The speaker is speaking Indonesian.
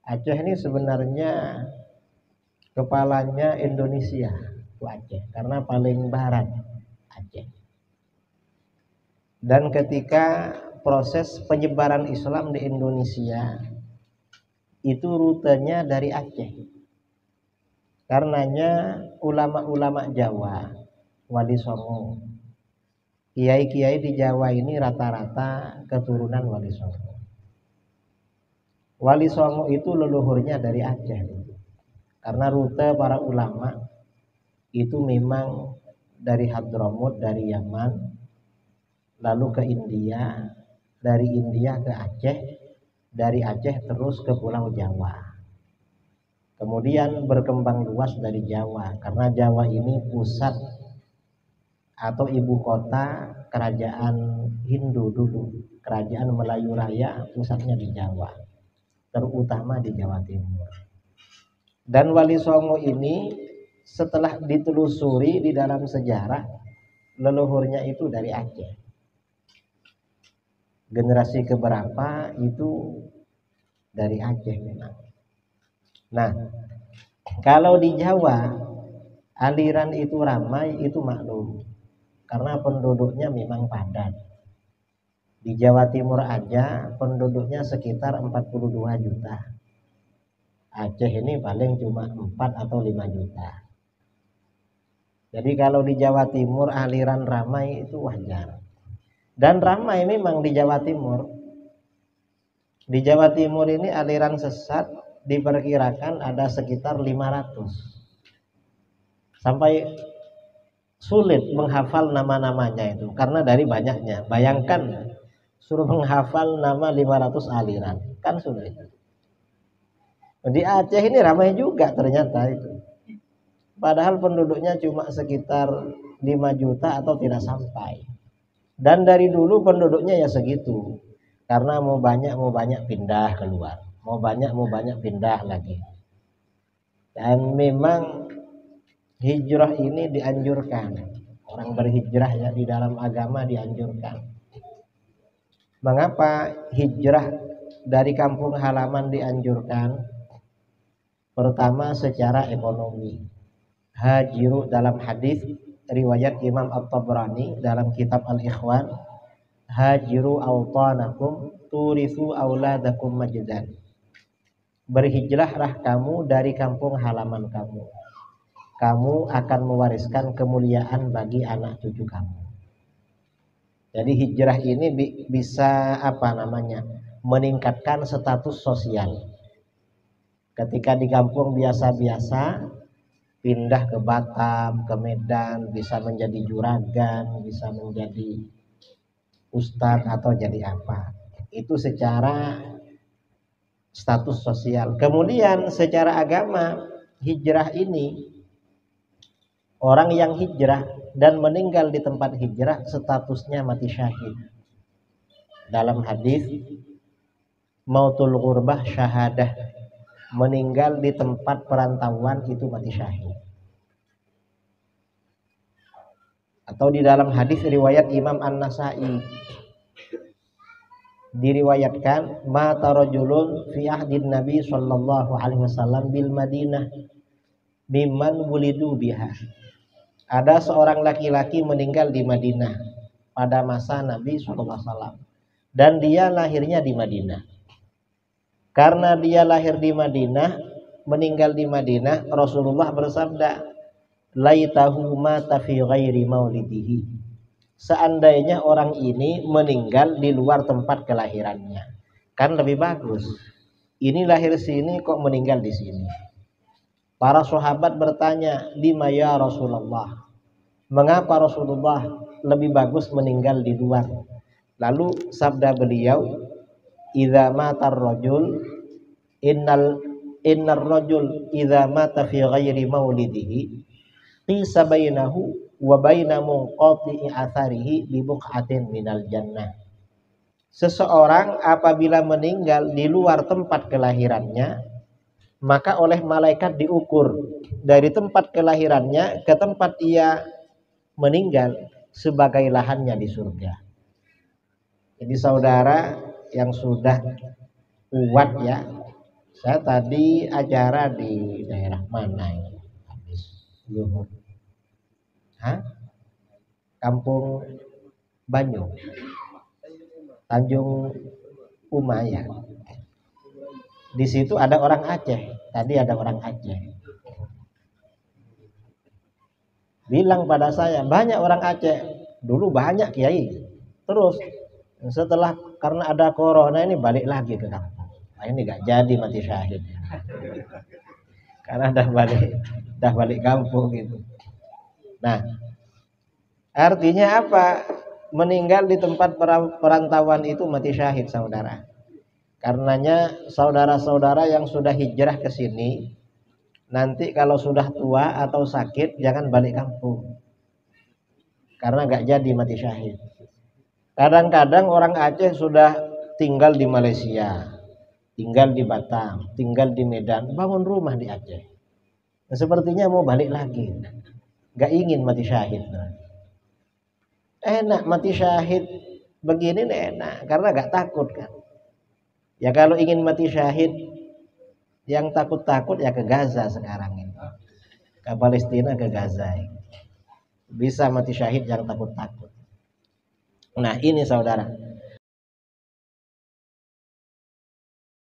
Aceh ini sebenarnya kepalanya Indonesia, itu Aceh, karena paling barat Aceh. Dan ketika proses penyebaran Islam di Indonesia itu rutenya dari Aceh. Karenanya ulama-ulama Jawa, Wali Songo, kiai-kiai di Jawa ini rata-rata keturunan Wali Songo. Wali Songo itu leluhurnya dari Aceh. Karena rute para ulama itu memang dari Hadramut, dari Yaman, lalu ke India, dari India ke Aceh, dari Aceh terus ke Pulau Jawa. Kemudian berkembang luas dari Jawa, karena Jawa ini pusat atau ibu kota kerajaan Hindu dulu. Kerajaan Melayu Raya pusatnya di Jawa, terutama di Jawa Timur. Dan Wali Songo ini setelah ditelusuri di dalam sejarah, leluhurnya itu dari Aceh. Generasi keberapa itu dari Aceh memang. Nah, kalau di Jawa aliran itu ramai, itu maklum, karena penduduknya memang padat. Di Jawa Timur aja penduduknya sekitar 42 juta. Aceh ini paling cuma 4 atau 5 juta. Jadi kalau di Jawa Timur aliran ramai itu wajar. Dan ramai memang di Jawa Timur. Di Jawa Timur ini aliran sesat diperkirakan ada sekitar 500. Sampai sulit menghafal nama-namanya itu karena dari banyaknya. Bayangkan suruh menghafal nama 500 aliran, kan sulit. Di Aceh ini ramai juga ternyata itu. Padahal penduduknya cuma sekitar 5 juta atau tidak sampai. Dan dari dulu penduduknya ya segitu. Karena mau banyak pindah keluar. Mau banyak pindah lagi. Dan memang hijrah ini dianjurkan. Orang berhijrah ya di dalam agama dianjurkan. Mengapa hijrah dari kampung halaman dianjurkan? Pertama secara ekonomi. Hajiru dalam hadis riwayat Imam At-Tabrani dalam kitab Al-Ikhwan, hajiru awtanakum turisu auladakum majdan. Berhijrahlah kamu dari kampung halaman kamu. Kamu akan mewariskan kemuliaan bagi anak cucu kamu. Jadi hijrah ini bisa meningkatkan status sosial. Ketika di kampung biasa-biasa, pindah ke Batam, ke Medan, bisa menjadi juragan, bisa menjadi ustadz atau jadi apa. Itu secara status sosial. Kemudian secara agama, hijrah ini, orang yang hijrah dan meninggal di tempat hijrah statusnya mati syahid. Dalam hadis, mautul ghurbah syahadah. Meninggal di tempat perantauan itu mati syahid. Atau di dalam hadis riwayat Imam An-Nasa'i diriwayatkan mata rajulun fi ahdin Nabi sallallahu alaihi wasallam bil Madinah mimman wulidu biha. Ada seorang laki-laki meninggal di Madinah pada masa Nabi sallallahu alaihi wasallam dan dia lahirnya di Madinah. Karena dia lahir di Madinah, meninggal di Madinah, Rasulullah bersabda, laitahu mata fi ghairi maulidihi. Seandainya orang ini meninggal di luar tempat kelahirannya, kan lebih bagus. Ini lahir sini kok meninggal di sini. Para sahabat bertanya, lima ya Rasulullah? Mengapa Rasulullah lebih bagus meninggal di luar? Lalu sabda beliau, idza matar rajul innar rajul idza mata fi ghairi maulidihi qisa bainahu wa baina munqati'i atharihi bi buq'atin minal jannah. Seseorang apabila meninggal di luar tempat kelahirannya, maka oleh malaikat diukur dari tempat kelahirannya ke tempat ia meninggal sebagai lahannya di surga. Jadi saudara yang sudah kuat ya, Saya tadi acara di daerah mana ini? Habis zuhur. Hah? Kampung Banyu, Tanjung Umaya. Di situ ada orang Aceh. Tadi ada orang Aceh. Bilang pada saya, banyak orang Aceh. Dulu banyak kiai. Terus setelah karena ada corona ini balik lagi ke kampung. Nah, ini gak jadi mati syahid. Karena dah balik kampung gitu. Nah, artinya apa? Meninggal di tempat perantauan itu mati syahid, saudara. Karenanya saudara-saudara yang sudah hijrah ke sini, nanti kalau sudah tua atau sakit jangan balik kampung. Karena gak jadi mati syahid. Kadang-kadang orang Aceh sudah tinggal di Malaysia, tinggal di Batam, tinggal di Medan, bangun rumah di Aceh. Nah, sepertinya mau balik lagi. Gak ingin mati syahid. Enak mati syahid begini enak karena gak takut kan. Ya kalau ingin mati syahid yang takut-takut ya ke Gaza sekarang ini. Ke Palestina, ke Gaza. Bisa mati syahid yang takut-takut. Nah ini saudara,